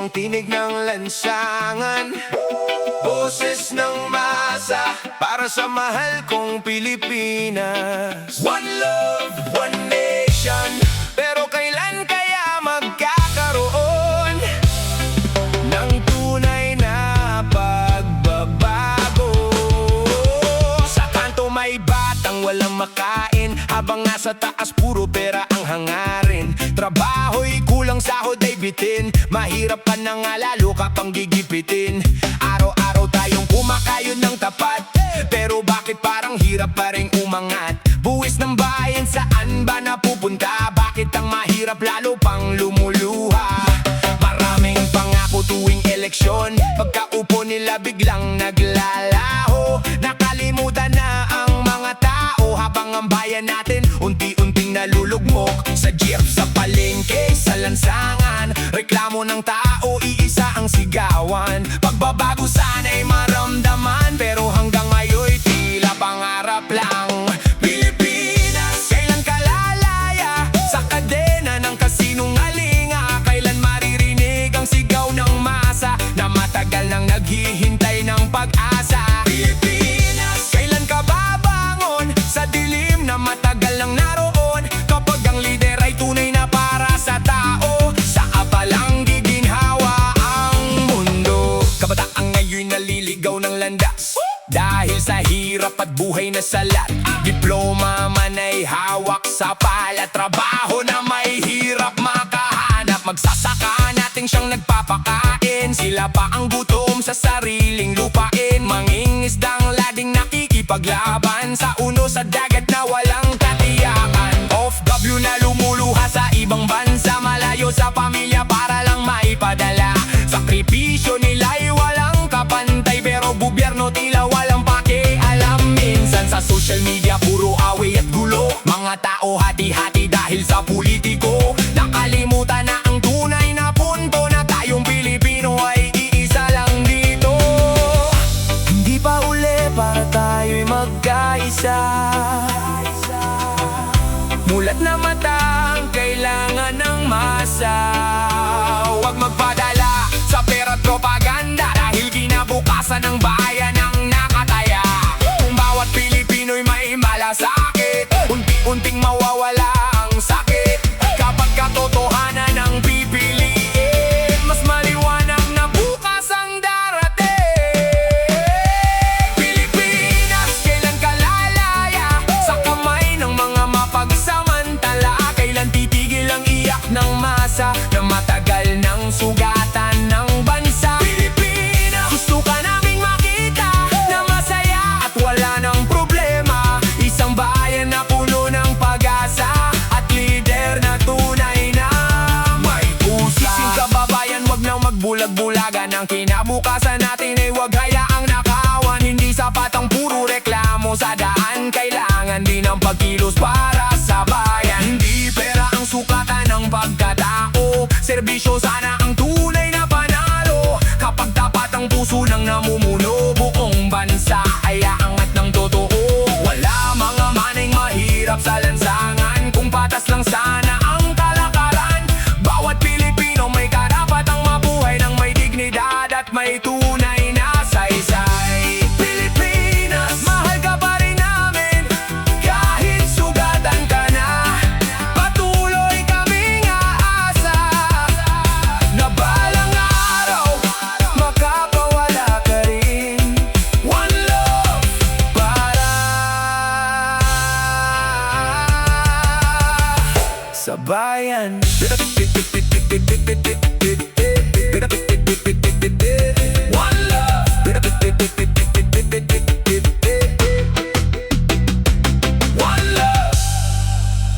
ang tinig ng lansangan, boses ng masa para sa mahal kong Pilipinas. One love, one nation. Pero kailan kaya magkakaroon ng tunay na pagbabago? Sa kanto may batang walang makain, habang nasa taas puro pera ang hangarin. Trabaho'y kulang, sahod ay bitin, mahirap ka na nga lalo ka pang gigipitin. Araw-araw tayong kumakayon ng tapat, pero bakit parang hirap pa rin umangat? Buwis ng bayan, saan ba napupunta? Bakit ang mahirap lalo pang lumuluha? Maraming pangako tuwing eleksyon, pagkaupo nila biglang naglalaho. Nakalimutan na ang mga tao, habang ang bayan natin unti-unting nalulugmok. Sa jeep, sa palengke, sa lansangan, reklamo ng tao, iisa ang sigawan. Pagbabago sana'y maramdaman, pero hanggang ngayon'y tila pangarap lang. Pilipinas, kailan ka lalaya sa kadena ng kasinungalinga? Kailan maririnig ang sigaw ng masa na matagal nang naghihintay ng pag-asa? Pilipinas, kailan ka babangon sa dilim na matagal nang naroon? Kapag ang lider ay tunay na para sa tao, sa apalang giginhawa ang mundo. Kabataan ngayon naliligaw ng landas dahil sa hirap at buhay na salat. Diploma man ay hawak sa pala, trabaho na may hirap makahanap. Magsasaka natin siyang nagpapakain, sila pa ang gutom sa sariling lupain. Mangingisdang lading nakikipaglaban sa uno sa dagat na walang katiyakan. OFW na lumuluha sa ibang bansa, malayo sa pamilya para lang maipadala. Sakripisyo nila'y walang kapantay, pero gobyerno tila walang pakialam. Minsan sa social media puro away at gulo, mga tao hati-hati dahil sa politiko. Nakalimutan na ang tunay na punto, na tayong Pilipino ay iisa lang dito. Hindi pa uli para tayo'y magkaisa, mulat na mata ang kailangan ng masa. Huwag magpadala sa pera at propaganda, dahil kinabukasan ng bayan ang nakataya. Kung bawat Pilipino'y may malasakit, unti-unting mawawala ang sakit. Kapag katotohanan ang pipiliin, mas maliwanag na bukas ang darating. Pilipinas, kailan ka lalaya sa kamay ng mga mapagsamantala? Kailan titigil ang iyak ng masa na matagal ng sugatan ng bansa? Pilipinas, gusto ka naming makita na masaya at wala ng problema. Isang bayan na puno ng pag-asa at lider na tunay na may pusa. Ising kababayan, wag nang magbulag-bulagan. Ang kinabukasan natin ay wag hayaang nakawan. Hindi sapat ang puro reklamo sa daan, kailangan din ang pagkilos para sa bayan. Hindi pera ang sukatan ng pagkatao, serbisyo sana ang tunay na panalo. Kapag tapat ang puso ng namumuno, buong bansa ay aangat ng totoo. Wala mga maning mahirap sa lansangan, kung patas lang sana ang kalakaran. Bawat Pilipino may karapatang mabuhay ng may dignidad at may tunay na saysay. Pilipinas, mahal ka pa rin namin kahit sugatan ka na. Patuloy kaming aasa na balang araw makapawala ka rin. One love para sa bayan. One love. One love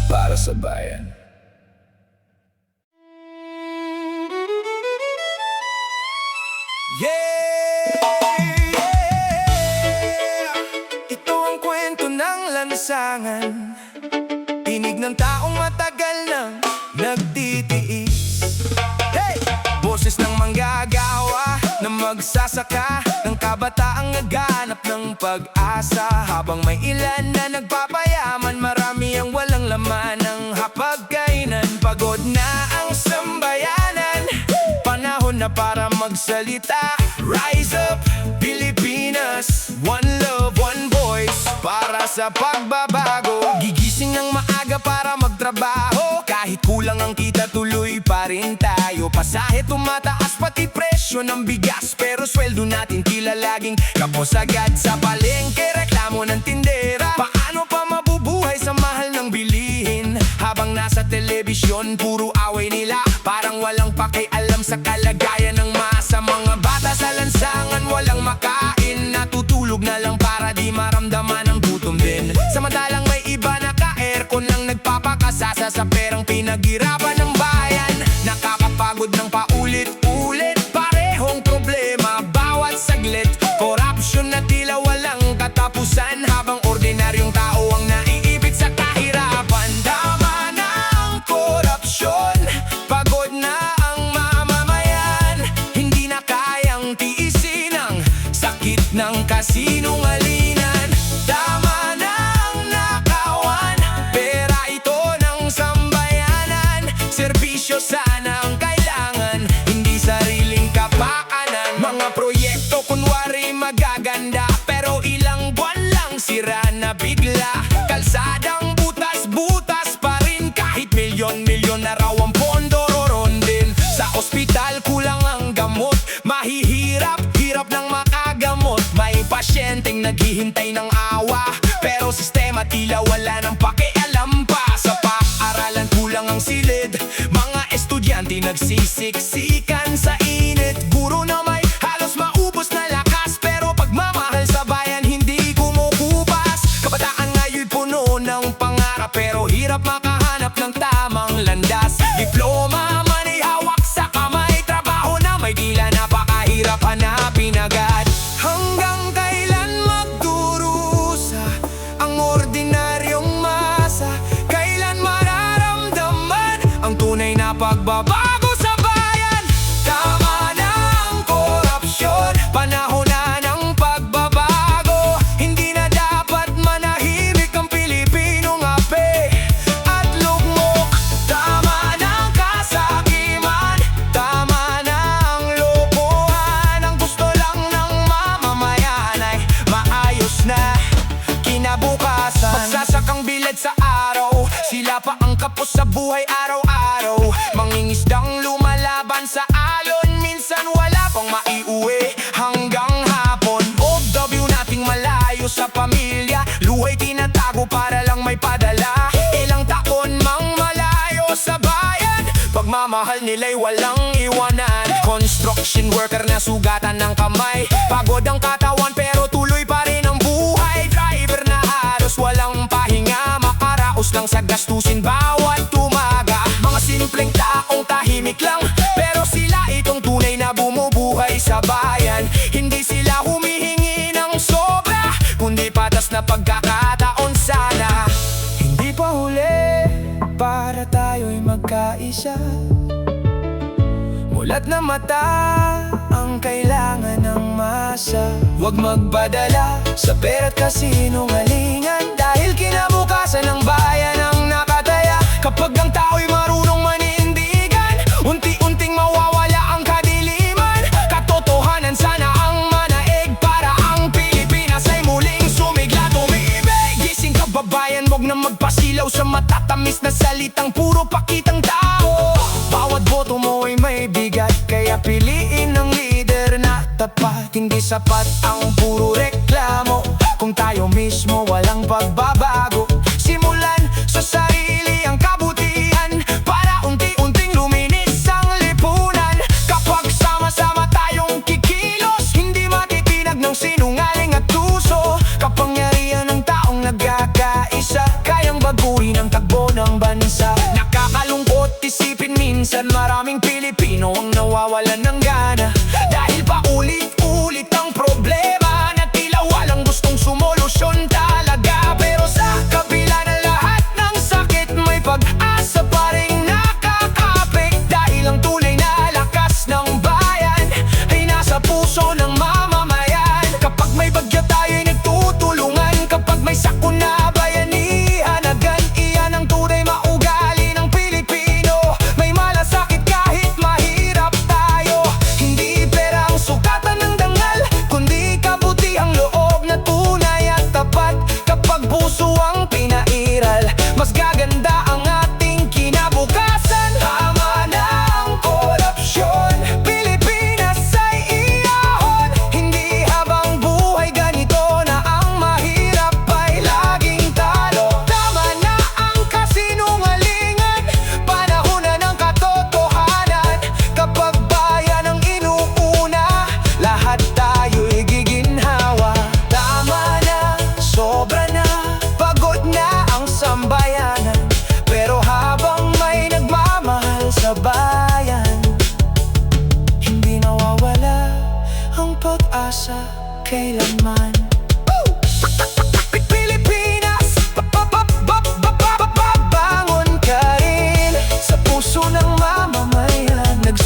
para sa bayan. Yeah! Ito ang kwento ng lansangan, tinig ng taong matagal nang nagtitiis. Hey! Boses ng manggagawa na magsasaka, ng kabataang naghanap ng pag-asa. Habang may ilan na nagpapayaman, marami ang walang laman ng hapagkainan. Pagod na ang sambayanan, panahon na para magsalita. Rise up, Pilipinas, one love, one voice, para sa pagbabago. Gigising ng maaga para magtrabaho, kahit kulang ang kita tuloy pa rin tayo. Pasahe tumataas pati presyo ng bigas, pero sweldo natin tila laging kapos agad. Sa palengke reklamo ng tindera, paano pa mabubuhay sa mahal ng bilihin? Habang nasa telebisyon puro away nila, parang walang pakialam sa kalagayan ng masa. Mga bata sa lansangan walang makain, natutulog na lang para di maramdaman ang gutom din. Samantalang may iba naka-aircon lang nagpapakasasa sa perang pinaghirapan ng bayan. Nakakapagod ng paulit-ulit, parehong problema bawat saglit. Corruption na tila walang katapusan, habang ordinaryong tao ang naiipit sa kahirapan. Tama na ang korupsyon, pagod na ang mamamayan. Hindi na kayang tiisin ang sakit ng kasinungalingan. Tama na ang nakawan, pera ito ng sambayanan. Serbisyo sana ang kailangan, hindi sariling kapakanan. Mga proyekto kunwari magaganda, pero ilang buwan lang sira na bigla. Kalsadang butas-butas pa rin, kahit milyon-milyon na raw ang pondo rorondin. Sa ospital kulang ang gamot, mahihirap-hirap ng makagamot. May pasyenteng naghihintay ng awa, pero sistema tila wala nang pakialam pa. Sa paaralan kulang ang silid, mga estudyante nagsisiksikan sa init. Guro na may halos maubos na lakas, pero pagmamahal sa bayan hindi kumukupas. Kabataan ngayon'y puno ng pangarap, pero hirap makahanap ng tamang landas. Diploma man ay hawak sa kamay, trabaho na may tila napakahirap hanapin agad. Hanggang kailan magdurusa ang ordinaryong masa? Kailan mararamdaman ang tunay na pagbabago sa bayan? Tama na ang korupsyon, panahon na ng pagbabago. Hindi na dapat manahimik ang Pilipinong ape at lugmok. Tama na ang kasakiman, tama na ang lokohan. Ang gusto lang ng mamamayan ay maayos na kinabukasan. Magsasakang bilad sa araw, sila pa ang kapos sa buhay araw-araw. Mangingisdang lumalaban sa alon, minsan wala pang maiuwi hanggang hapon. OFW nating malayo sa pamilya, luhay tinatago para lang may padala. Ilang taon mang malayo sa bayan, pagmamahal nila'y walang iwanan. Construction worker na sugatan ng kamay, pagod ang katawan pero tuloy pa rin ang buhay. Driver na halos walang pahinga, makaraos lang sa gastusin bawat umaga. Mga simpleng taong tahimik lang, pero sila itong tunay na bumubuhay sa bayan. Hindi sila humihingi ng sobra, kundi patas na pagkakataon sana. Hindi pa huli para tayo'y magkaisa, mulat na mata ang kailangan ng masa. Huwag magpadala sa pera't kasinungalingan, dahil kinabukasan ng bayan ang nakataya. Kapag ang tao'y marunong manindigan, unti-unting mawawala ang kadiliman. Katotohanan sana ang manaig, para ang Pilipinas ay muling sumigla, tumibig. Gising kababayan, huwag na magpasilaw sa matatamis na salitang puro pakitang tao. Bawat boto mo ay may bigat, kaya piliin ang leader na tapat. Hindi sapat ang puro reklamo kung tayo mismo walang pagbabago. Simulan sa sarili ang kabutihan, para unti-unting luminis ang lipunan. Kapag sama-sama tayong kikilos, hindi matitinag ng sinungaling at tuso. Kapangyarihan ng taong nagkakaisa, kayang baguhin ang takbo ng bansa. Nakakalungkot isipin minsan, maraming Pilipino ang nawawalan ng gana, dahil paulit-ulit ang problema na tila walang gustong sumolusyon talaga. Pero sa kabila ng lahat ng sakit, may pag-asa pa rin nakakapit, dahil ang tunay na lakas ng bayan ay nasa puso ng mamamayan. Kapag may bagyo tayo'y nagtutulungan, kapag may sakuna bayanihan agad. Iyan ang tunay maugali ng Pilipino, may malasakit kahit mahirap tayo.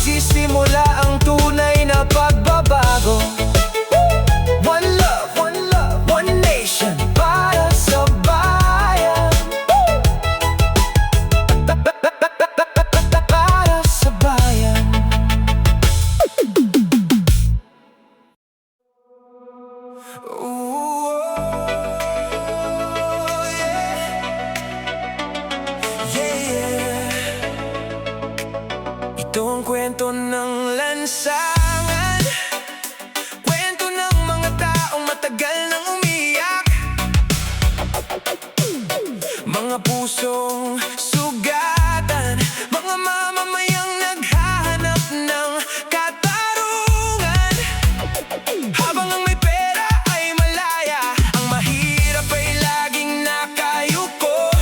magsisimula ang tunay na pagbabago. One love, one nation, para sa bayan. Para sa bayan. Ooh, yeah. Ito ang kwento ng lansangan, kwento ng mga taong matagal nang umiyak, mga pusong sugatan, mga mamamayang naghahanap ng katarungan. Habang ang may pera ay malaya, ang mahirap ay laging nakayuko.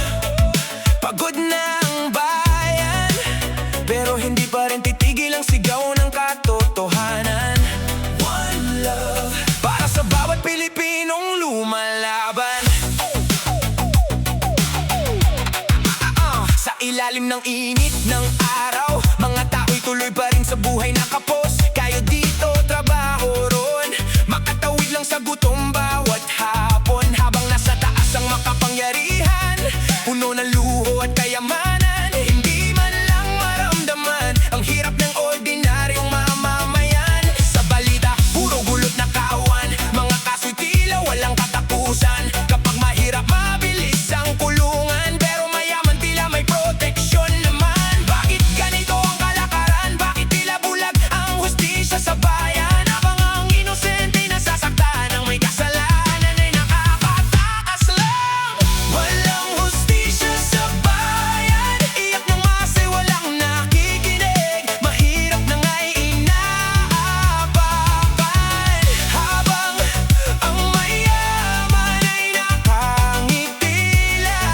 Pagod na ang bayan, pero hindi pa rin titigil ang sigaw ng katotohanan. One love, para sa bawat Pilipinong lumalaban. Sa ilalim ng init ng araw, mga tao'y tuloy pa rin sa buhay nakapos. Kayo dito, trabaho ron, makatawid lang sa gutom bawat hapon. Habang nasa taas ang makapangyarihan, puno ng luho at kayamanan, hindi man lang maramdaman ang hirap ng ordinaryong mamamayan. Sa balita, puro gulot na kawan, mga kaso'y tila walang katapusan. Kapag mahirap, mabilis ang kulungan, pero mayaman tila may proteksyon naman. Bakit ganito ang kalakaran? Bakit tila bulag ang hustisya sa bayan? Habang ang inosente nasasaktan, ang may kasalanan ay nakakatakas lang. Walang hustisya sa bayan, iyak ng masa'y walang nakikinig. Mahirap na nga'y inaapakan, habang ang mayaman ay nakangiti lang.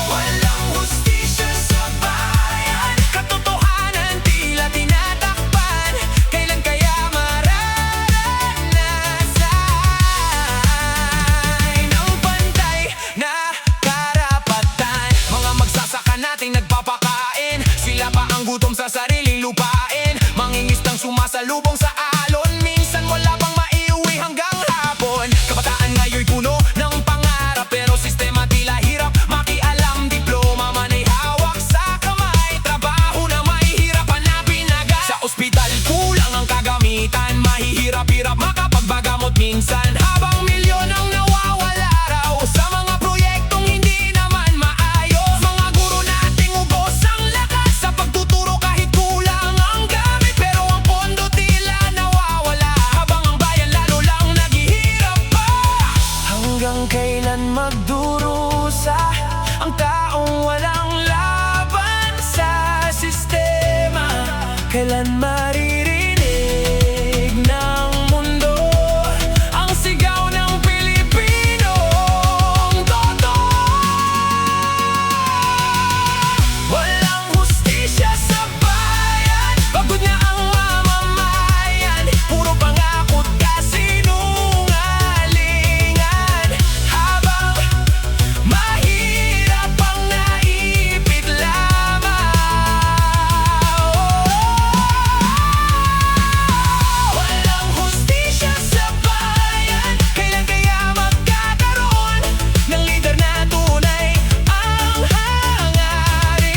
Walang hustisya sa bayan, katotohanan tila tinatakpan. Kailan kaya mararanasan ng pantay na karapatan? Mga magsasaka nating nagpapakain, sila pa ang gutom sa sariling lupain. Mangingistang sumasalubong sa alon, minsan wala pang maiuwi hanggang hapon. Kabataan ngayon'y puno ng pangarap, pero sistema tila hirap makialam. Diploma man ay hawak sa kamay, trabaho na mahihirap hanapin agad. Sa ospital kulang ang kagamitan, mahihirap-hirap makapagbagamot minsan. Habang milyon ang nawawala raw sa mga proyektong hindi naman maayos. Mga guro nating ubos ang lakas sa pagtuturo kahit kulang ang gamit, pero ang pondo tila nawawala. Habang ang bayan lalo lang naghihirap pa. Hanggang kailan magdurusa ang taong walang laban sa sistema? Kailan maririnig ng mundo ang sigaw ng Pilipinong totoo? Walang hustisya sa bayan, pagod na ang mamamayan, puro pangako't kasinungalingan. Habang mahirap ang naipit lamang. Walang hustisya sa bayan, kailan kaya magkakaroon ng lider na tunay? Ang hangarin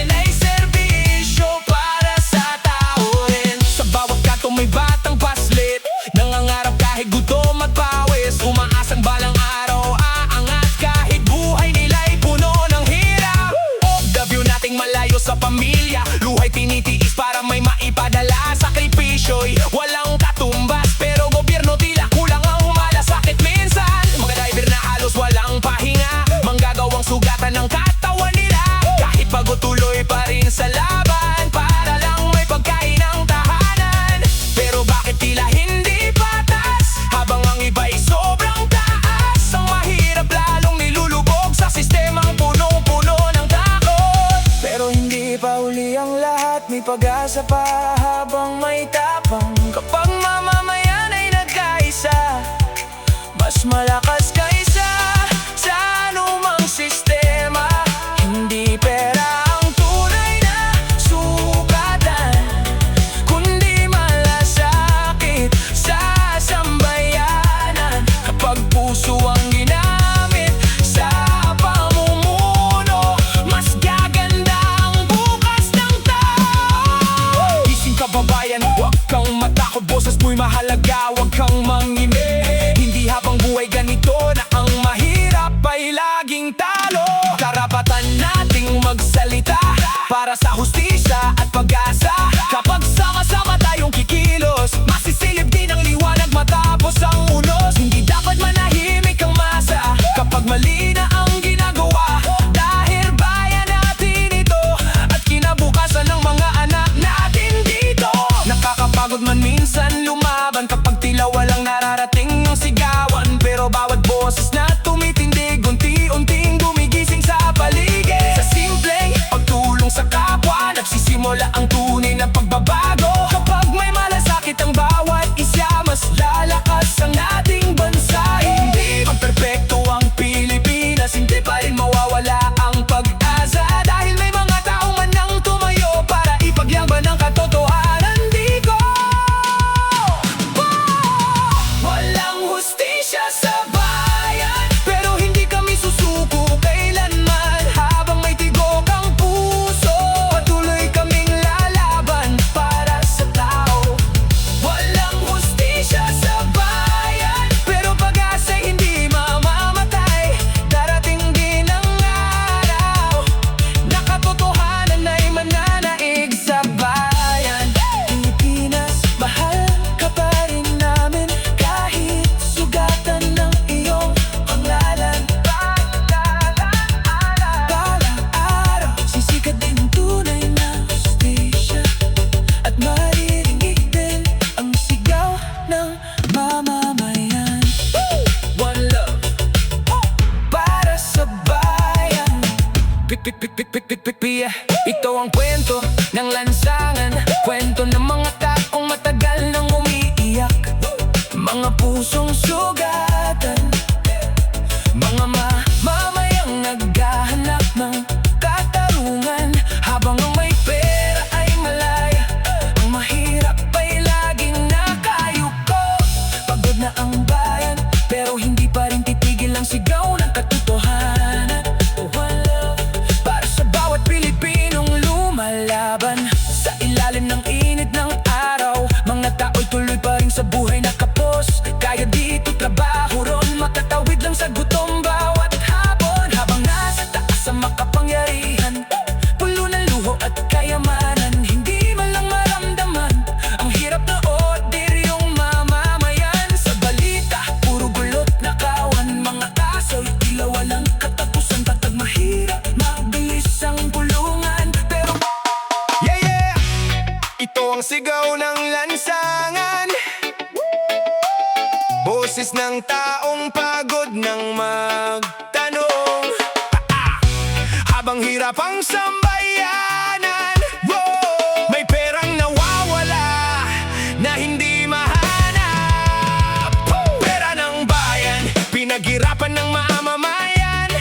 ay serbisyo para sa tao rin. Sa bawat kanto may batang paslit, nangangarap kahit gutom at pawis, umaasang balang araw aangat kahit buhay nila'y puno ng hirap. The view nating malayo sa pamilya, luhay tinitiis para may maipadala. Sakripisyo'y walang katumbas, pero gobyerno tila kulang ang malasakit minsan. Mga driver na halos walang pahinga, manggagawang sugatan ng katawan nila. Kahit pagod tuloy pa rin sa laban, para lang may pagkain ng tahanan. Pero bakit tila hindi patas, habang ang iba'y sobrang taas? Ang mahirap lalong nilulubog sa sistemang punong-puno ng takot. Pero hindi pa uli ang lahat, may pag-asa pa habang may tapang. Kapag mamamayan ay nagkaisa, mas malakas kaysa sa anumang sistema. para sa hustisya at pag-asa. Kapag sama-sama tayong kikilos, masisilip din ang liwanag matapos ang unos. Hindi dapat manahimik ang masa kapag mali na ang ginagawa, dahil bayan natin ito at kinabukasan ng mga anak natin dito. Nakakapagod man minsan lumaban kapag tila walang nararating ng sigawan, pero bawat boses na tumitindig unti-unting gumigising sa paligid. Sa simpleng pagtulong sa kapwa nagsisimula ang tunay na pagbabago. Kapag may malasakit ang bawat isa, mas lalakas ang ating bansa. Hindi man perpekto ang Pilipinas, hindi pa rin mawawala ang pag-asa, dahil may mga tao man nang tumayo para ipaglaban ang katotohanan dito. Walang hustisya sa bayan, pero hindi kami susuko kailanman. Habang may tigok ang puso, patuloy kaming lalaban para sa tao. Walang hustisya sa bayan, pero pag-asa'y hindi mamamatay. Darating din ang araw na katotohanan ay mananaig sa bayan. Pilipinas, mahal ka pa rin namin kahit sugatan ng iyong pangalan. Balang araw, sisikat din ang tunay na hustisya at maririnig din ang sigaw ng mamamayan. One love para sa bayan. Ito ang kwento ng lansangan, kwento ng mga taong matagal nang umiiyak, mga pusong sugatan, mga mamamayang naghahanap ng katarungan. Habang ang may pera ay malaya, ang mahirap ay laging nakayuko. Pagod na ang bayan, pero hindi pa rin titigil ang sigaw ng katotohanan. One love para sa bawat Pilipinong lumalaban sa ilalim ng init ng araw. Mga tao'y tuloy pa rin sa buhay na kapos, kaya dito trabaho ron, makatawid lang sa gutom bawat hapon. Habang nasa taas sa makapangyarihan, pulo ng luho at kayamanan, hindi man lang maramdaman ang hirap na ordiryong mamamayan. Sa balita, puro gulot na kawan, mga kaso'y tila walang katapusan. Tatag mahirap, mabilis ang bulungan, pero yeah, yeah! Ito ang sigaw ng lansangan, boses ng taong pagod ng magtanong. Habang hirap ang sambayanan, may perang nawawala na hindi mahanap. Pera ng bayan, pinaghirapan ng mamamayan,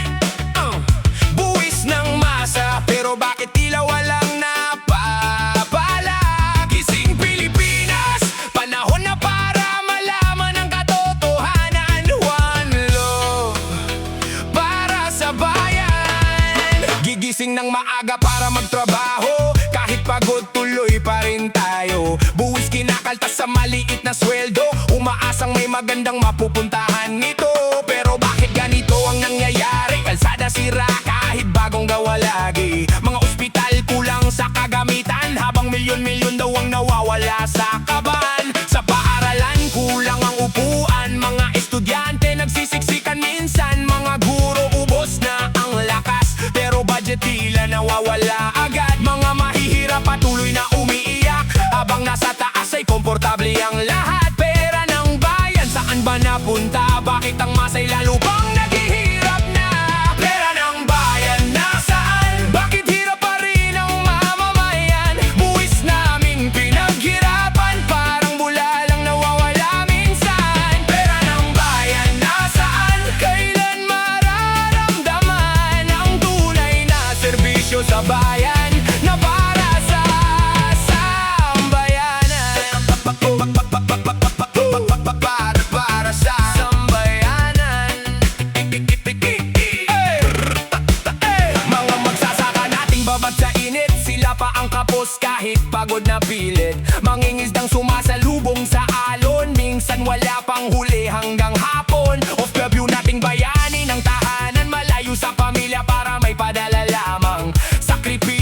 buwis ng masa, pero bakit tila walang napapala? Gising Pilipinas, panahon na para malaman ang katotohanan. One love para sa bayan. Gigising ng maaga para magtrabaho, kahit pagod tuloy pa rin tayo. Buwis kinakaltas sa maliit na sweldo, umaasang may magandang mapupuntahan nito. Pero bakit ganito ang nangyayari? Kalsada sira kahit bagong gawa lagi, mga ospital kulang sa kagamitan, habang milyon-milyon daw ang nawawala sa kaban. Sa paaralan kulang ang upuan, mga estudyante nagsisiksikan minsan, mga guro ubos na ang lakas, pero budget tila nawawala agad. Mga mahihirap patuloy na umiiyak, habang nasa taas ay komportable ang lahat. Pera ng bayan, saan ba napunta? Bakit ang masay lalo pang naghihirap na? Pera ng bayan, nasaan? Bakit hirap pa rin ang mamamayan? Buwis naming pinaghirapan, parang bula lang nawawala minsan. Pera ng bayan, nasaan? Kailan mararamdaman ang tunay na serbisyo sa bayan na para sa sambayanan? Para sa sambayanan. Mga magsasaka nating babad sa init, sila pa ang kapos kahit pagod na pilit. Mangingisdang sumasalubong sa alon, minsan wala pang huli hanggang hapon. Off the view nating bayani ng tahanan, malayo sa pamilya para may padala lamang. Sakripisyo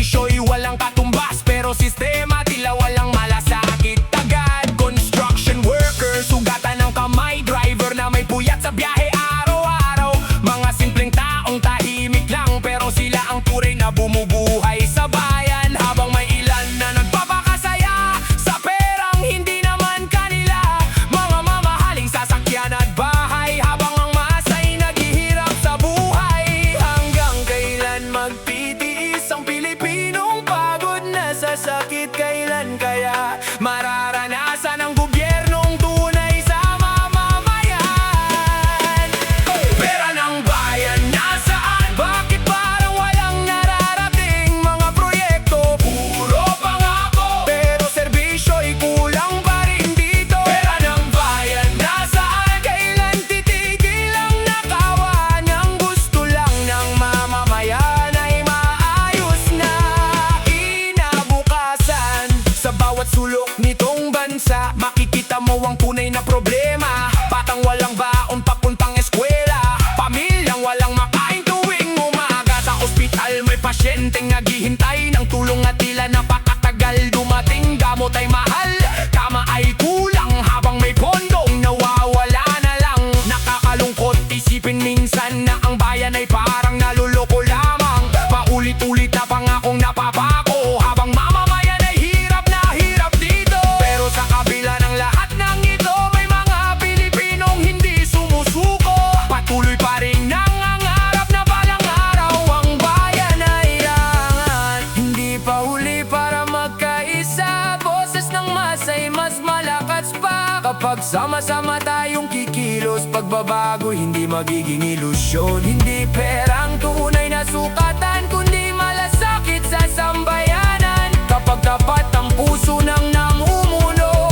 residenteng naghihintay ng tulong at tila napakatagal dumating. Gamot ay mahal, kama ay kulang, habang may pondong nawawala na lang. Nakakalungkot isipin minsan na ang bayan ay parang naluloko lamang. Paulit-ulit na pangakong napapako, habang mamamayan ay hirap na hirap dito. Pero sa kabila ng lahat ng ito, may mga Pilipinong hindi sumusuko. Patuloy pa rin nangangarap na balang araw ang bayan ay iangat. Hindi pa huli para magkaisa, boses ng masay mas malakas pa. Kapag sama-sama tayong kikilos, pagbabago hindi magiging ilusyon. Hindi perang tunay na sukatan, kundi malasakit sa sambayanan. Kapag tapat ang puso ng namumuno,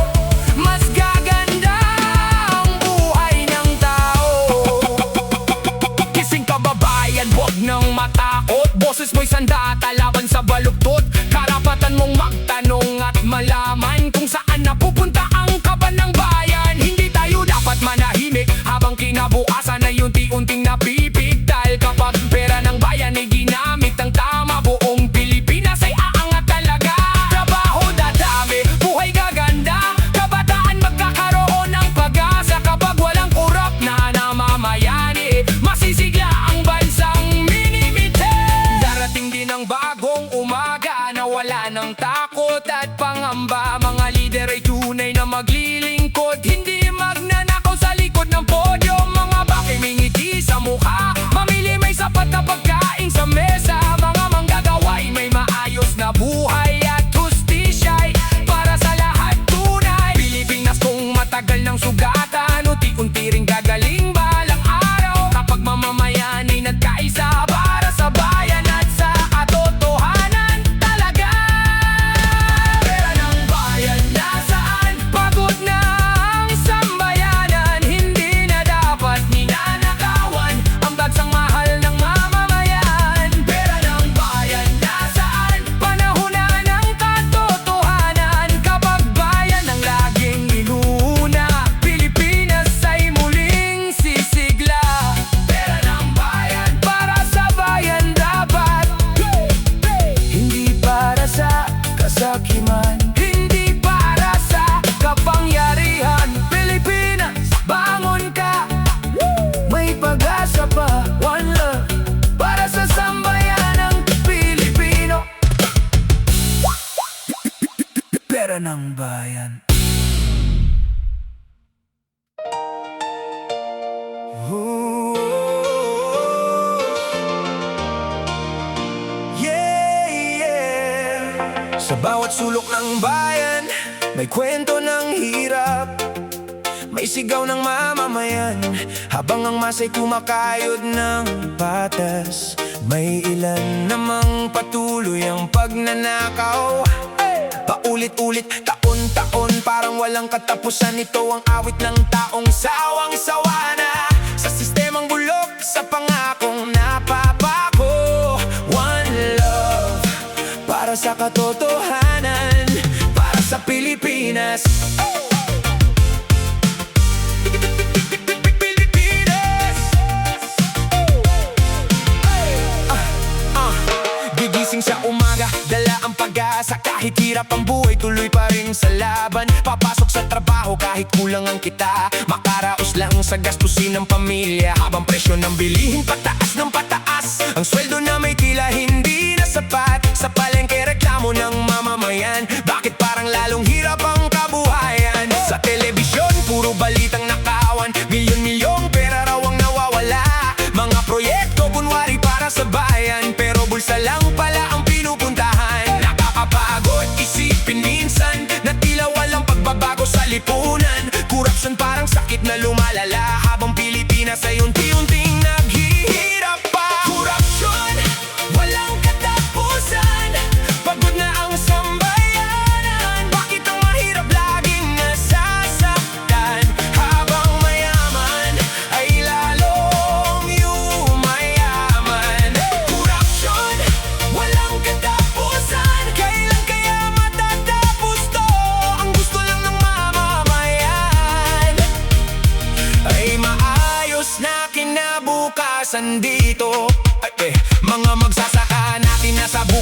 mas gaganda ang buhay ng tao. Kising kababayan, huwag nang matakot. Boses mo'y sandata laban sa baluktot. Karapatan mong magtanong at malaman kung saan napupunta ang kaban ng bayan. Hindi tayo dapat manahimik habang kinabukasan ay unti-unting napipigtal. Kapag pera ng bayan ay ginamit ang tama, buong Pilipinas ay aangat talaga. Trabaho dadami, buhay gaganda, kabataan magkakaroon ng pag-asa. Kapag walang kurap na namamayani, masisigla ang bansang minimite. Darating din ang bagong umaga na wala ng takot at pangamba. Mga lider ay tunay na maglilingkod, hindi magnanakaw sa likod ng podyum. Mga bakay may ngiti sa mukha, mamili may sapat na pagkain sa mesa. Mga manggagawa ay may maayos na buhay at hustisya'y para sa lahat tunay. Pilipinas kung matagal ng sugatan, unti-unti ring gagaling balang araw. Kapag mamamayan ay nagkaisa para sa bayan at sa katotohanan talaga. Pera ng bayan nasaan? Pagod na ang sambayanan, hindi na dapat ninanakawan ang bagsang mahal ng mamamayan. Pera ng bayan nasaan? Panahon na ng katotohanan. Kapag bayan ang laging inuna, Pilipinas ay muling sisigla. Pera ng bayan para sa bayan dapat, hindi para sa kasakiman, hindi para sa kapangyarihan. Pilipinas, bangon ka, may pag-asa pa. One love para sa sambayanang Pilipino. Pera ng bayan. Sa bawat sulok ng bayan, may kwento ng hirap, may sigaw ng mamamayan, habang ang masa'y kumakayod ng patas. May ilan namang patuloy ang pagnanakaw, paulit-ulit, taon-taon, parang walang katapusan. Ito ang awit ng taong sawang-sawa na sa sistemang bulok, sa pangakong napapako. One love para sa katotohanan, para sa Pilipinas. Gigising sa umaga, dala ang pag-asa. Kahit hirap ang buhay, tuloy pa rin sa laban. Papasok sa trabaho kahit kulang ang kita, makaraos lang sa gastusin ng pamilya. Habang presyo ng bilihin pataas ng pataas, ang sweldo na may tila hindi na sapat. Sa palengke reklamo ng mamamayan, bakit parang lalong hirap ang kabuhayan? Sa telebisyon, puro balitang nakawan, milyon-milyong pera raw ang nawawala. Mga proyekto kunwari para sa bayan, pero bulsa lang pala ang pinupuntahan. Nakakapagod isipin minsan na tila walang pagbabago sa lipunan. Korupsyon parang sakit na lumalala, habang Pilipinas ay unti-unting naghihirap pa. Korupsyon, walang katapusan, pagod na ang sambayanan. Bakit ang mahirap laging nasasaktan, habang mayaman ay lalong yumayaman? Korupsyon, walang katapusan, kailan kaya matatapos to? Ang gusto lang ng mamamayan ay maayos na kinabukasan dito. Mga magsasaka natin nasa buhay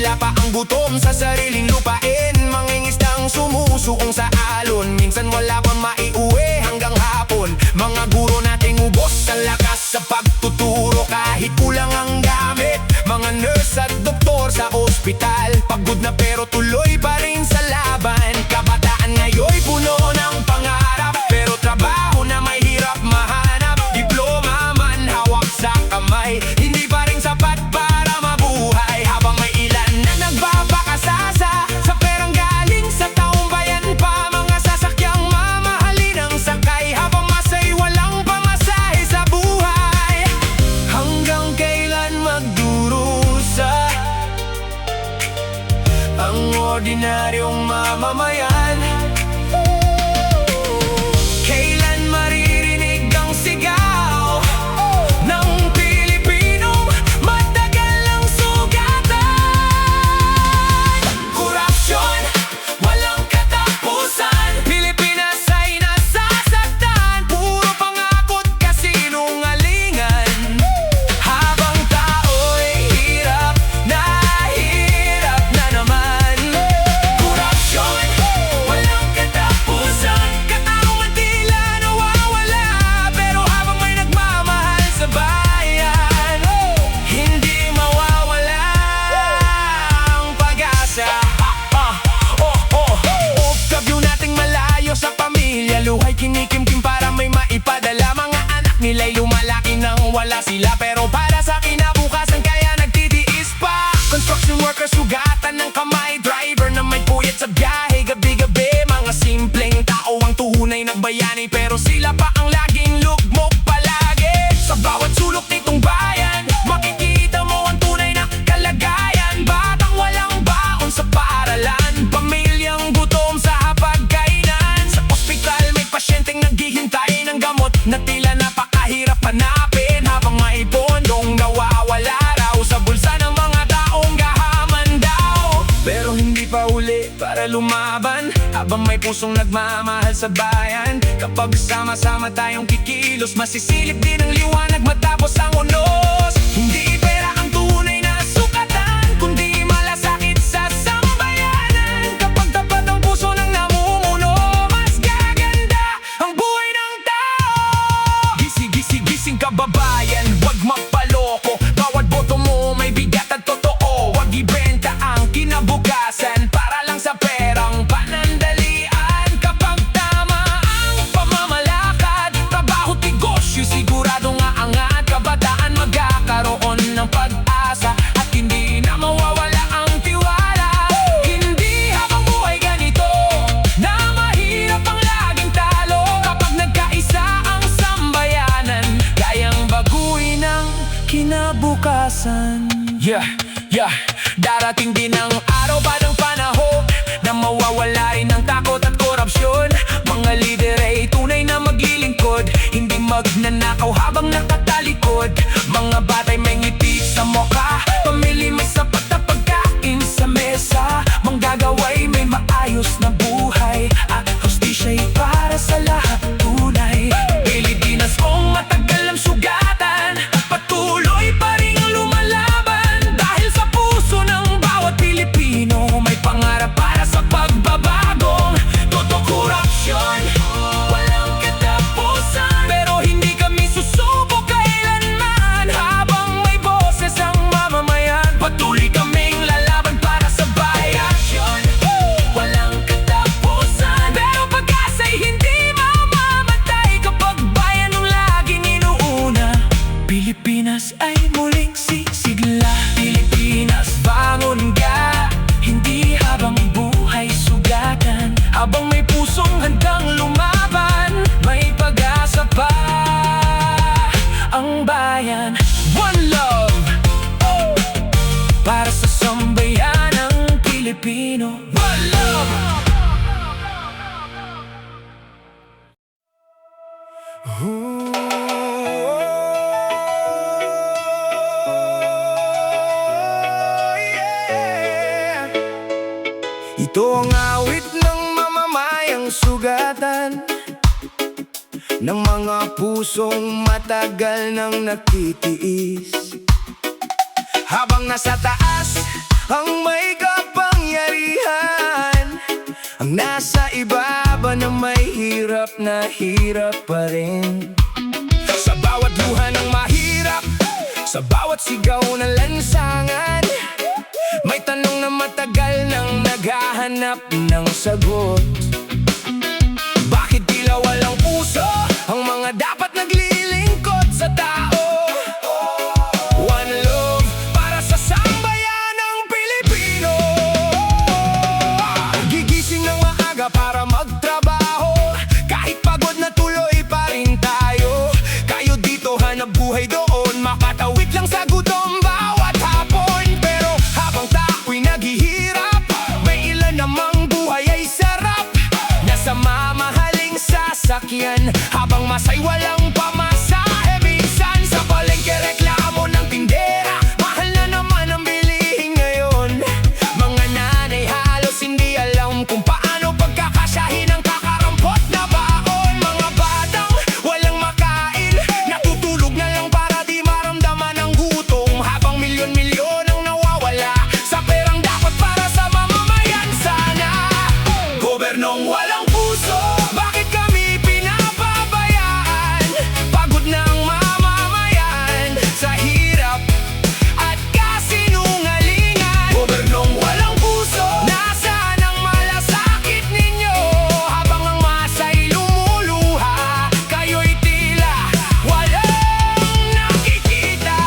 tila pa ang gutom sa sariling lupain. Mangingisdang sumusuong sa alon, minsan wala pa maiuwi hanggang hapon. Mga guro nating ubos sa lakas sa pagtuturo kahit kulang ang gamit. Mga nurse at doktor sa ospital, pagod na pero tuloy pa rin sa laban. Kabataan ngayon'y puno ng pangarap, pero trabaho na may hirap mahanap. Diploma man hawak sa kamay, hindi pa rin sapat para mabuhay. Habang may ilan na nagbabakasasa sa perang galing sa taong bayan pa, mga sasakyang mamahalin ang sakay. Habang masay walang pamasahe sa buhay. Hanggang kailan magdurusa ang ordinaryong mamamayan? Kailan maririnig ang sigaw ng Pilipinong matagal ang sugatan? Korupsyon, walang katapusan, Pilipinas ay nasasaktan. Puro pangakot kasinungalingan, habang tao'y hirap na naman. Korupsyon, walang katapusan, katarungan tila nawawala. Pero habang may nagmamahal sa bayan, hindi mawawala ang pag-asa. OFW nating malayo sa pamilya, luhay kinikimkim para may maipadala. Mga anak nila'y lumalaki nang wala sila, pero para sa kinabukasan kaya nagtitiis pa. Construction workers, sugatan ng kamay, driver na may puyat sa biyahe gabi-gabi. Mga simpleng tao ang tunay na bayani, pero sila pa ang laging lugmok palagi. Sa bawat sulok nitong bayan, makikita mo ang tunay na kalagayan. Batang walang baon sa paaralan, pamilyang gutom sa hapagkainan. Sa ospital may pasyenteng naghihintay ng gamot na tila napakahirap hanapin. Habang may pondong nawawala raw sa bulsa ng mga taong gahaman daw. Pero hindi pa uli para lumaban, habang may pusong nagmamahal sa bayan. Kapag sama-sama tayong kikilos, masisilip din ang liwanag matapos ang unos. Hindi pera ang tunay na sukatan, kundi malasakit sa sambayanan. Kapag tapat ang puso ng namumuno, mas gaganda ang buhay ng tao. Gising kababayan, wag magpaloko. Bawat boto mo may bigat at totoo. Wag ibenta ang kinabukasan para lang sa perang panandalian. Kapag tama ang pamamalakad, trabaho, negosyo, sigurado nga angat. Kabataan magkakaroon ng pag-asa at hindi na mawawala ang tiwala. Hindi habang buhay ganito na mahirap ang laging talo. Kapag nagkaisa ang sambayanan, kayang baguhin ang kinabukasan. Darating din ang araw pa ng panahon na mawawala rin ang takot at korupsyon. Mga lider ay tunay na maglilingkod, hindi magnanakaw habang nakatalikod. Mga batay may ngiti sa mukha, pamilya may sapat na pagkain sa mesa. Manggagaway may maayos na buhay, at hustisya'y para sa lahat tunay. Pilipinas kung matagal ang sugatan, patuloy pa rin lumalaban. Dahil sa puso ng bawat Pilipino may pangarap para sa pagbabagong totoo. Korupsyon, walang katapusan, pero hindi kami susuko kailanman. Habang may boses ang mamamayan, patuloy kaming lalaban para sa bayan. Walang katapusan, pero pag-asa'y hindi mamamatay. Kapag bayan ang laging inuuna, Pilipinas ay muling sisigla. Pilipinas, bangon ka, hindi habang buhay sugatan. Habang may pusong handang lumaban, may pag-asa pa ang bayan. One love para sa sambayanang Pilipino. One love. Ito ang awit ng mamamayang sugatan, ng mga pusong matagal nang nagtitiis. Habang nasa taas ang may kapangyarihan, ang nasa ibaba na may hirap na hirap pa rin. Sa bawat luha ng mahirap, sa bawat sigaw na lansangan, may tanong na matagal nang naghahanap ng sagot. Bakit tila walang puso ang mga dapat naglilingkod sa tao? One love para sa sambayan ng Pilipino. Gigising ng maaga para magtrabaho, kahit pagod na tuloy pa rin tayo. Kayo dito hanap buhay doon, makatawid lang sa gutom bawat hapon. Pero habang tao'y naghihirap, may ilan namang buhay ay sarap. Nasa mamahaling sasakyan, habang masay walang pamasahe. Minsan sa palengke reklamo ng tindera, mahal na naman ang bilihin ngayon. Mga nanay halos hindi alam kung paano pagkakasyahin ang kakarampot na baon. Mga batang walang makain, natutulog na lang para di maramdaman ang gutom. Habang milyon-milyon ang nawawala sa perang dapat para sa mamamayan. Sana gobernong walang puso, bakit kami pinapabayaan? Pagod na ang mamamayan sa hirap at kasinungalingan. Gobernong walang puso, nasaan ang malasakit ninyo? Habang ang masa'y lumuluha, kayo'y tila walang nakikita.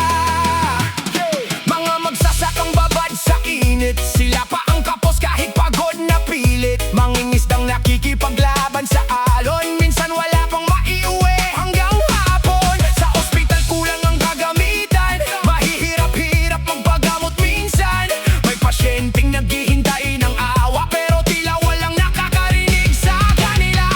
Mga magsasakang babad sa init, sila pa ang kapos kahit pagod na pilit. Mangingisdang nakikipaglaban sa alon, minsan wala pang maiuwi hanggang hapon. Sa ospital kulang ang kagamitan, mahihirap-hirap magpagamot minsan. May pasyenteng naghihintay ng awa, pero tila walang nakakarinig sa kanila.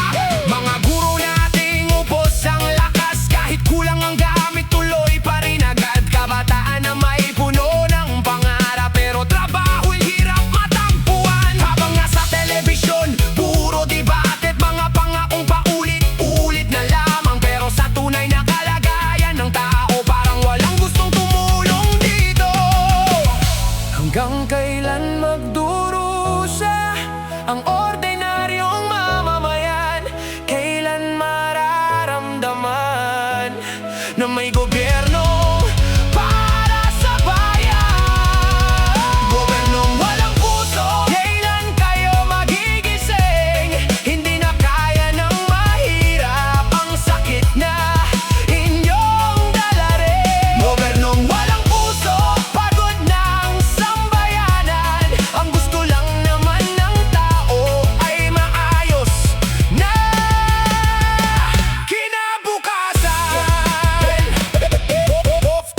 Mga guro nating upos ang lakas, kahit kulang ang gamit tuloy pa rin agad. Kabataan na may puno ng pangarap, pero trabaho'y hirap matampuan. Habang nasa telebisyon, puro debate at mga pangakong paulit-ulit na lamang. Pero sa tunay na kalagayan ng tao, parang walang gustong tumulong dito. Hanggang kailan magdurusa ang ordinaryong mamamayan? Kailan mararamdaman na may gobyerno para sa bayan? Gobernong walang puso, kailan kayo magigising? Hindi na kaya ng mahirap ang sakit na inyong dala rin. Gobernong walang puso, pagod ng sambayanan. Ang gusto lang naman ng tao ay maayos na kinabukasan.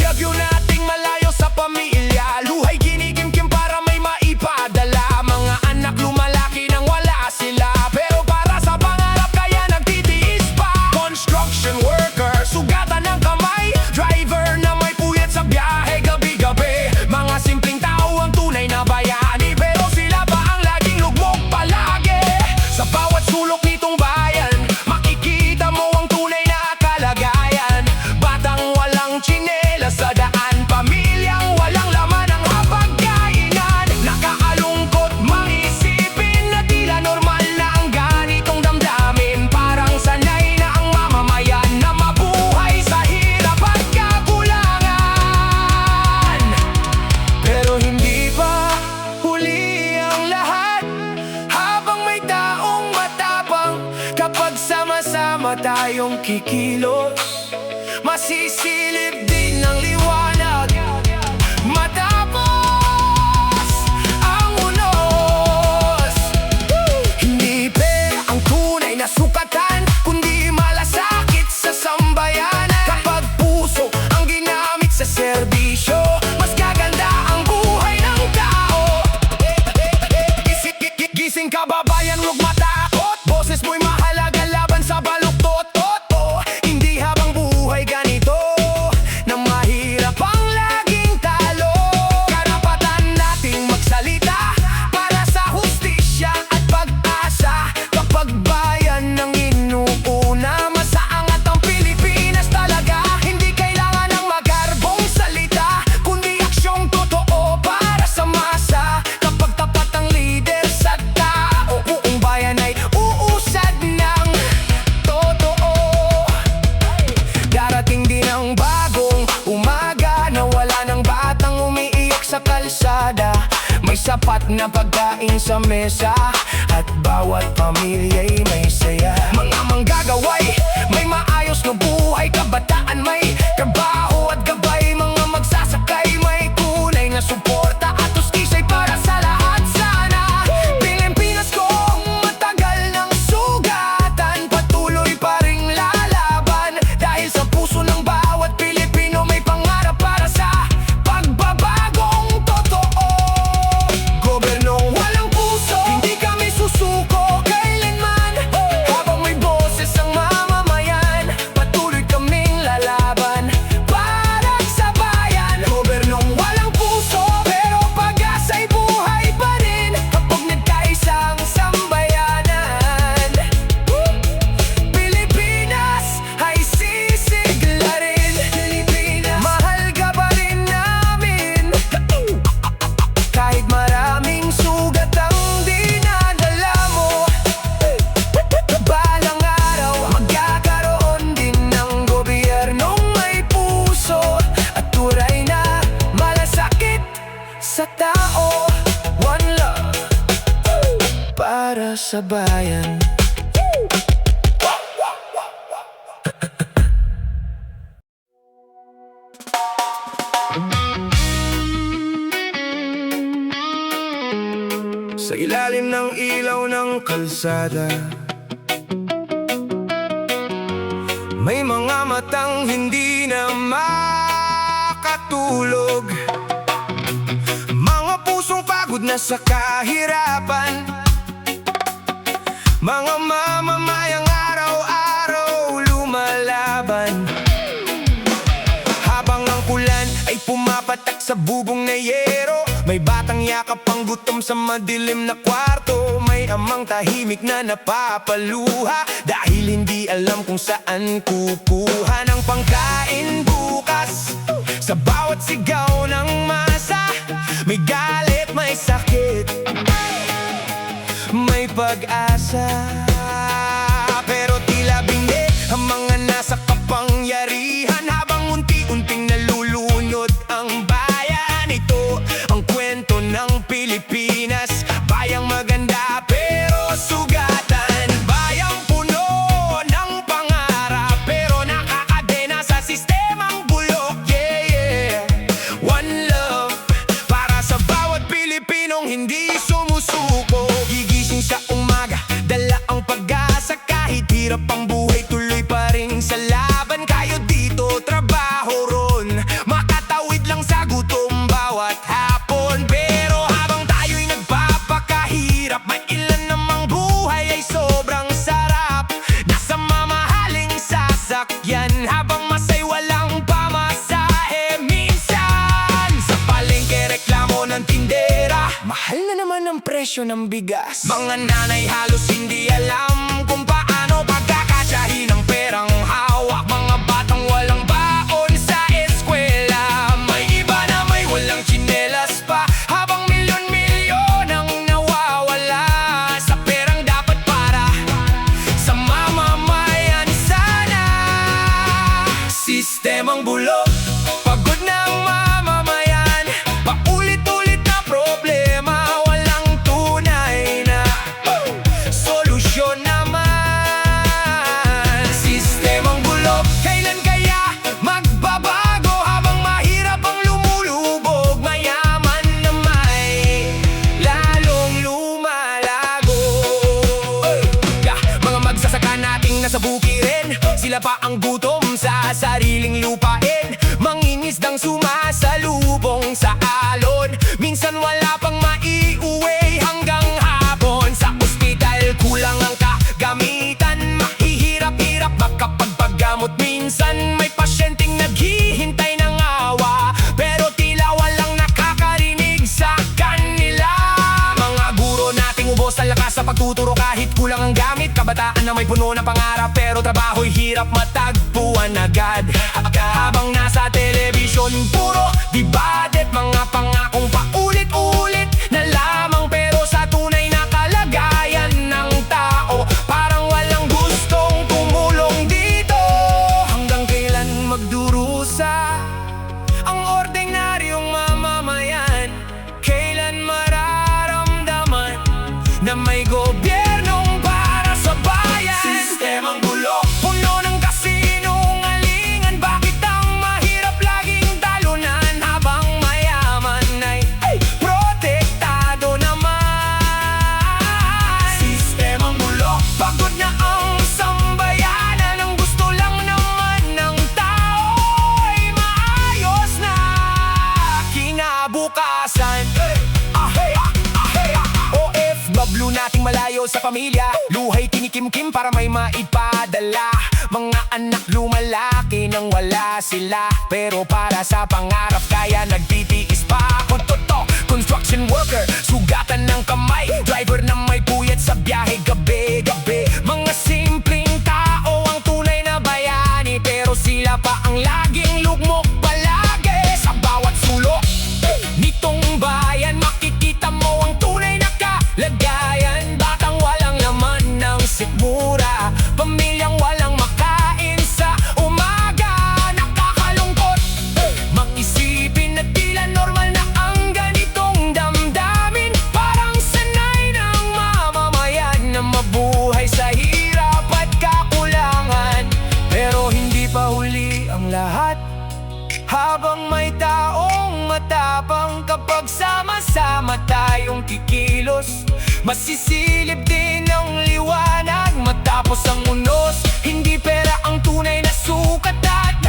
Gagyo nating malayo sa pamilya, luhay ginigimkim para may maipadala. Mga anak lumalaki nang wala sila, pero para sa pangarap kaya nagtitiis pa. Construction worker, sugatan ng kamay, driver na may puyat sa biyahe gabi-gabi. Mga simpleng tao ang tunay na bayani, pero sila pa ang laging lugmok palagi. Sa bawat sulok nitong bayan, makikita mo ang tunay na kalagayan. Batang walang tsinelas sa daan, pamilyang walang laman ang hapagkainan. Nakaalungkot mangisipin na tila normal na ang ganitong damdamin. Parang sanay na ang mamamayan na mabuhay sa hirap at kakulangan. Pero hindi pa huli ang lahat, habang may taong matapang. Kapag sama-sama tayong kikilos, masisilip din ng liwanag. Matapos ang unos, hindi pera ang tunay na sukatan, kundi malasakit sa sambayanan. Kapag puso ang ginamit sa serbisyo, mas gaganda ang buhay ng tao. Gising kababayan, huwag matakot, boses mo'y mahalaga laban sa baluktot. Hindi habang buhay ganito na sapat na pagkain sa mesa, at bawat pamilya'y may saya. Mga manggagaway, may maayos na buhay. Kabataan may trabaho at gabay. Mga magsasakay, may tunay na suporta at ustisay para sa lahat sana. Pilipinas kong matagal ng sugatan, patuloy pa ring lalaban. Dahil sa puso ng bawat Pilipino may pangarap para sa pagbabagong totoo. Gobernong walang puso, hindi kami susuko kailanman. Habang may boses ang mamamayan, patuloy kaming lalaban para sa bayan. Gobernong walang puso, pero pag-asa'y buhay pa rin kapag nagkaisang sambayanan. Pilipinas ay sisigla rin. Pilipinas, mahal ka pa rin namin. Kahit maraming sugat ang dinadala mo, balang araw magkakaroon din ng gobyernong may puso at turay na malasakit sa tao. One love para sa bayan. Sa ilalim ng ilaw ng kalsada, may mga matang hindi na makatulog. Mga pusong pagod na sa kahirapan, mga mamamayang araw-araw lumalaban. Habang ang ulan ay pumapatak sa bubong na yero, may batang yakap ang gutom sa madilim na kwarto. May amang tahimik na napapaluha dahil hindi alam kung saan kukuha ng pangkain bukas. Sa bawat sigaw ng masa, may galit, may sakit, may pag-asa. Pero tila bindi ang mga nasa kapangyarihan, habang unti-unting nalulunod ang bayan. Ito ang kwento ng Pilipinas, bayang maganda pero sugatan. Bayang puno ng pangarap pero nakakadena sa sistemang bulok. Yeah, yeah. One love para sa bawat Pilipinong hindi sumusuko. Gigising sa umaga, dala ang pag-asa. Kahit hirap ang buhay, tuloy pa rin sa laban. Kayo dito, trabaho ron, makatawid lang sa gutom bawat hapon. Pero habang tayo'y nagpapakahirap, may ilan namang buhay ay sobrang sarap. Nasa mamahaling sasakyan, habang masay walang pamasahe. Minsan sa palengke reklamo ng tindera, mahal na naman ang presyo ng bigas. Mga nanay halos hindi alam kung paano pagkakasyahin ang perang hawak. Mga batang walang baon sa eskwela, may iba na may walang tsinelas pa, habang milyon-milyon ang nawawala sa perang dapat para sa mamamayan sana. Sistemang bulok, pagod na ang mamamayan, paulit-ulit na problema, walang tunay na solusyon naman. Sistemang bulok, kailan kaya magbabago? Habang mahirap ang lumulubog, mayaman na may lalong lumalago. Mga magsasaka nating nasa bukirin, sila pa ang gutom sa sariling lupain. Mangingisdang sumasalubong sa alon, minsan wala pang maiuwi hanggang hapon. Sa ospital kulang ang kagamitan, mahihirap-hirap makapagpagamot. Minsan may pasyenteng naghihintay ng awa, pero tila walang nakakarinig sa kanila. Mga guro nating ubos ang lakas sa pagtuturo kahit kulang ang gamit. Kabataan na may puno ng pangarap pero trabaho'y hirap matagpuan agad. Habang nasa telebisyon puro debate, mga pangakong paulit-ulit na lamang, pero sa tunay na kalagayan ng tao parang walang gustong tumulong dito. Hanggang kailan magdurusa ang ordinaryong mamamayan? Kailan marami naging malayo sa pamilya. Luhay kinikimkim para may maipadala. Mga anak lumalaki nang wala sila, pero para sa pangarap kaya nagtitiis pa. Kung totoo, construction worker, sugatan ng kamay, driver na may puyat sa biyahe gabi-gabi. Mga simpleng tao ang tunay na bayani, pero sila pa ang laging lugmok palagi. Sa bawat sulok nitong bayan makikita mo ang tunay na kalagayan. Batang walang laman ng sikmura, pamilyang walang makain sa umaga. Nakakalungkot mag-isipin na tila normal na ang ganitong damdamin. Parang sanay ng mamamayan na mabuhay sa hirap at kakulangan. Pero hindi pa huli ang lahat, habang may taong matapang. Kapag sama-sama tayong kikilos, masisilip din ang liwanag. Matapos ang unos, hindi pera ang tunay na sukatan,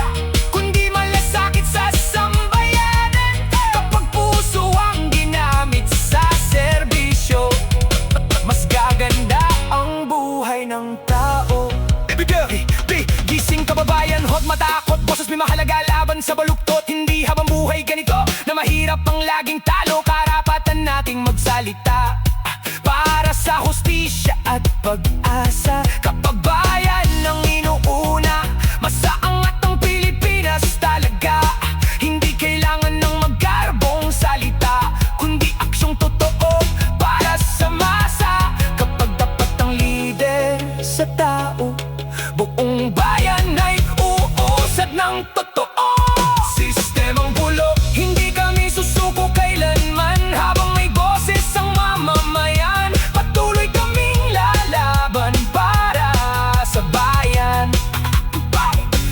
kundi malasakit sa sambayanan. Kapag puso ang ginamit sa serbisyo, mas gaganda ang buhay ng tao. Gising kababayan, huwag matakot. Boses may mahalaga laban sa baluktot. Hindi habang buhay ganito na mahirap ang laging talo. Karapatan nating magsalita para sa hustisya at pag-asa. Kapag bayan ang inuuna, masaangat ang Pilipinas talaga. Hindi kailangan ng magkarbong salita, kundi aksyong totoo para sa masa. Kapag tapat ang lider sa tao, buong bayan ay uusad ng totoo. Sistemang bulok, hindi kami susuko kailanman. Habang may boses ang mamamayan, patuloy kaming lalaban para sa bayan.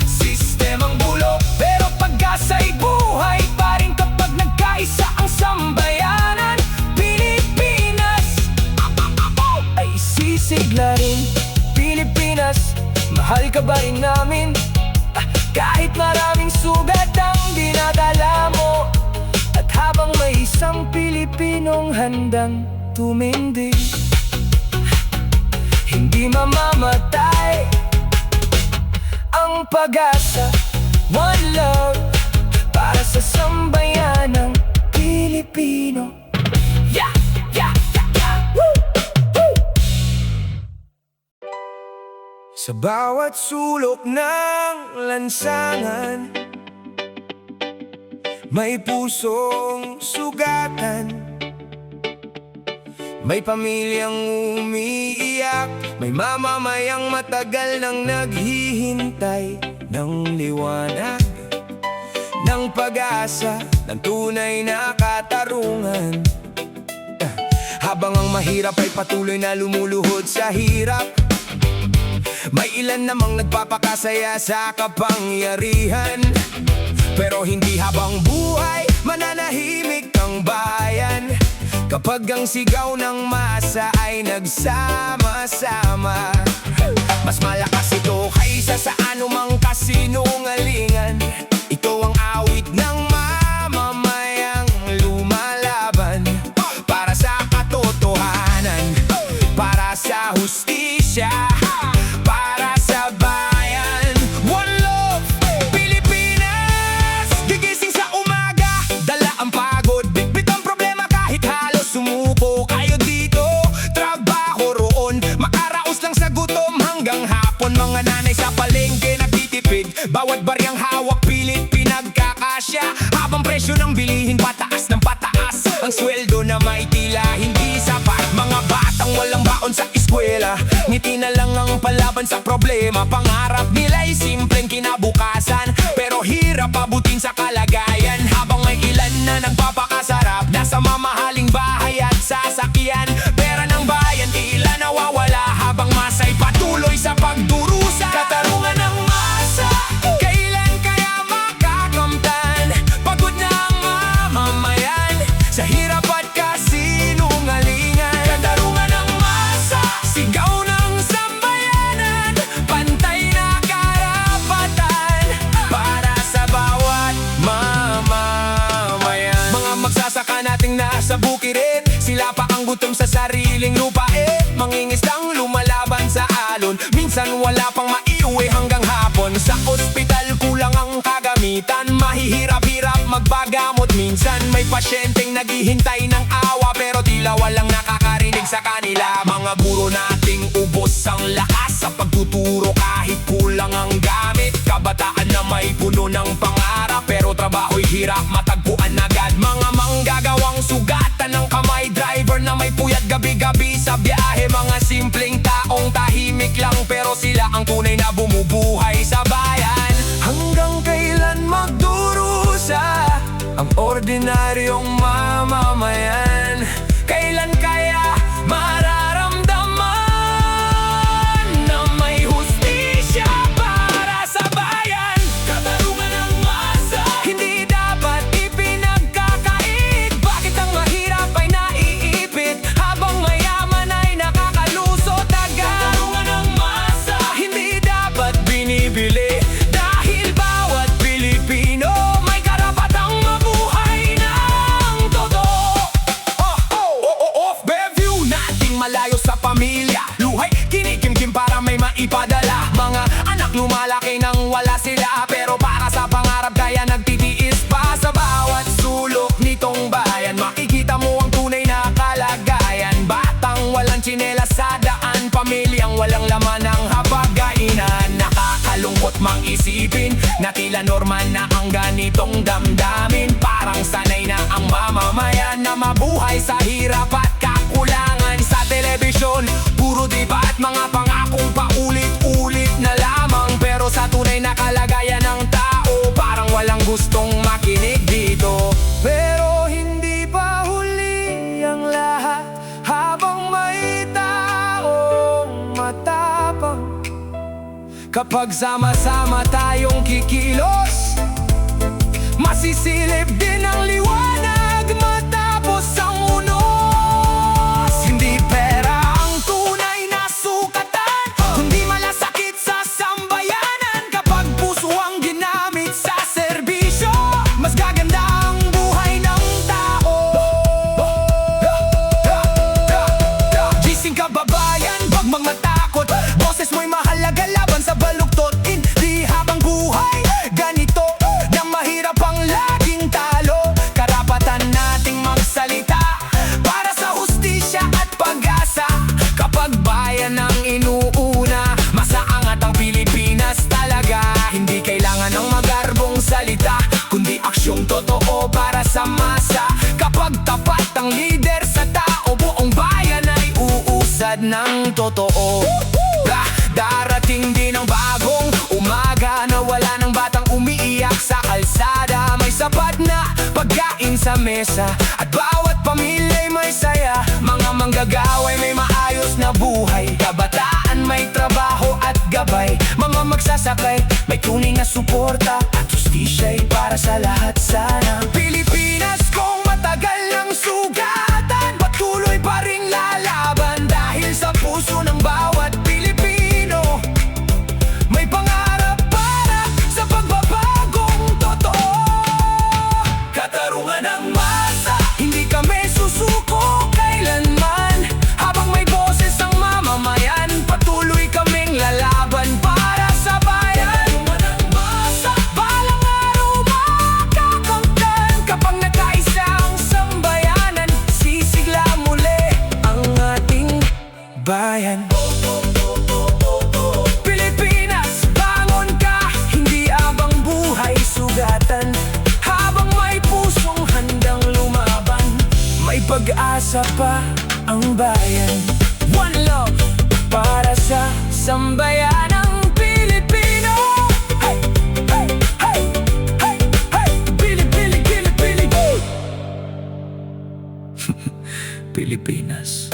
Sistemang bulok, pero pag-asa'y buhay pa rin kapag nagkaisa ang sambayanan. Pilipinas ay sisigla rin. Pilipinas, mahal ka ba rin namin? Kahit maraming sugat ang dinadala mo, at habang may isang Pilipinong handang tumindig, hindi mamamatay ang pag-asa. One love para sa sambayanang Pilipino. Yeah, yeah, yeah, yeah. Woo! Woo! Sa bawat sulok ng lansangan, may pusong sugatan. May pamilyang umiiyak, may mamamayang matagal nang naghihintay ng liwanag, ng pag-asa, ng tunay na katarungan. Habang ang mahirap ay patuloy na lumuluhod sa hirap, may ilan namang nagpapakasaya sa kapangyarihan. Pero hindi habang buhay mananahimik ang bayan, kapag ang sigaw ng masa ay nagsama-sama. Mas malakas ito kaysa sa anumang kasinungalingan. Ito ang awit ng mamamayang lumalaban para sa katotohanan, para sa hustisya, para sa bayan. One love, Pilipinas. Gigising sa umaga, dala ang pagod, bitbit ang problema kahit halos sumuko kayo dito. Trabaho roon, makaraos lang sa gutom hanggang hapon. Mga nanay sa palengke nagtitipid, bawat baryang hawak pilit pinagkakasya. Habang presyo ng bilihin pataas ng pataas, ang sweldo na may tila hindi sapat. Mga batang walang baon sa eskwela, ngiti na lang ang palaban sa problema. Pangarap nila'y simpleng kinabukasan, pero hirap abutin sa kalagayan. Habang may ilan na nagpapakasarap, nasa mamahaling bahay at sasakyan. Pera ng bayan tila nawawala, habang masa'y patuloy sa pagdurusa. Katarungan ng masa, kailan kaya makakamtan? Pagod na ang mamamayan sa hirap at kasinungalingan. Katarungan ng masa, sigaw ng sambayanan, pantay na karapatan para sa bawat mamamayan. Mga magsasaka nating nasa bukirin, sila pa ang gutom sa sariling lupain. mangingisdang lumalaban sa alon. Minsan wala pang maiuwi hanggang hapon. Sa ospital kulang ang kagamitan, mahihirap-hirap magpagamot. Minsan may pasyenteng naghihintay ng awa, pero tila walang nakakarinig sa kanila. Mga guro nating ubos ang lakas sa pagtuturo kahit kulang ang gamit. Kabataan na may puno ng pangarap, pero trabaho'y hirap matagpuan agad. Mga manggagawang sugatan ng kamay, driver na may puyat gabi-gabi sa biyahe. Mga simpleng taong tahimik lang, pero sila ang tunay na bumubuhay sa bayan. Hanggang kailan magdurusa ang ordinaryong mamamayan? Kailan kaya mararamdaman na may hustisya para sa bayan? Katarungan ng masa, hindi dapat ipinagkakait. Bakit ang mahirap ay naiipit, habang mayaman ay nakakalusot agad? Katarungan ng masa, hindi dapat binibili, dahil bawat Pilipino may karapatang mabuhay ng totoo. Off Fairview, nating malayo sa pamilya, luhay kinikimkim para may maipadala. Mga anak lumalaki nang wala sila, pero para sa pangarap kaya nagtitiis pa. Sa bawat sulok nitong bayan, makikita mo ang tunay na kalagayan. Batang walang tsinelas sa daan, pamilyang walang laman ng hapagkainan. Nakakalungkot mang isipin na tila normal na ang ganitong damdamin. Parang sanay na ang mamamayan na mabuhay sa hirap at kakulangan. Sa telebisyon, puro diba at mga pangakong paulit-ulit na lamang, pero sa tunay na kalagayan ng tao, parang walang gustong makinig dito. Pero hindi pa huli ang lahat, habang may taong matapang. Kapag sama-sama tayong kikilos, masisilip din ang liwanag matapos ang unos. Hindi pera ang tunay na sukatan, kundi malasakit sa sambayanan. Kapag puso ang ginamit sa serbisyo, mas gaganda ang buhay ng tao. Gising kababayan, wag mang matakot, boses mo'y mahalaga laban sa baluktot. Hindi habang buhay ganito na mahirap ang laging talo. Karapatan nating magsalita para sa hustisya at pag-asa. Kapag bayan ang inuuna, masaangat ang Pilipinas talaga. Hindi kailangan ng magarbong salita, kundi aksyong totoo para sa masa. Kapag tapat ang lider sa tao, buong bayan ay uusad ng totoo. Darating din ang bagong umaga na wala ng batang umiiyak sa kalsada. May sapat na pagkain sa mesa at bawat pamilya'y may saya. Mga manggagaway may maayos na buhay, kabataan may trabaho at gabay. Mga magsasakay may tunay na suporta, at hustisya'y para sa lahat sana. Pilipinas kung matagal ng sugatan, patuloy pa ring lalaban. Dahil sa puso ng bawat Pilipino may pangarap para sa pagbabagong totoo. Katarungan ng masa, hindi kami susuko kailanman. Habang may boses ang mamamayan, patuloy kaming lalaban para sa bayan. Katarungan ng masa, balang araw makakamtan. Kapag nagkaisa ang sambayanan, sisigla muli ang ating bayan. Pilipinas, bangon ka, hindi abang buhay sugatan. Habang may pusong handang lumaban, may pag-asa pa ang bayan. One love para sa sambayanang Pilipino. Hey, hey, hey, hey, hey, Pili, Pili, Pili, Pili. Pilipinas.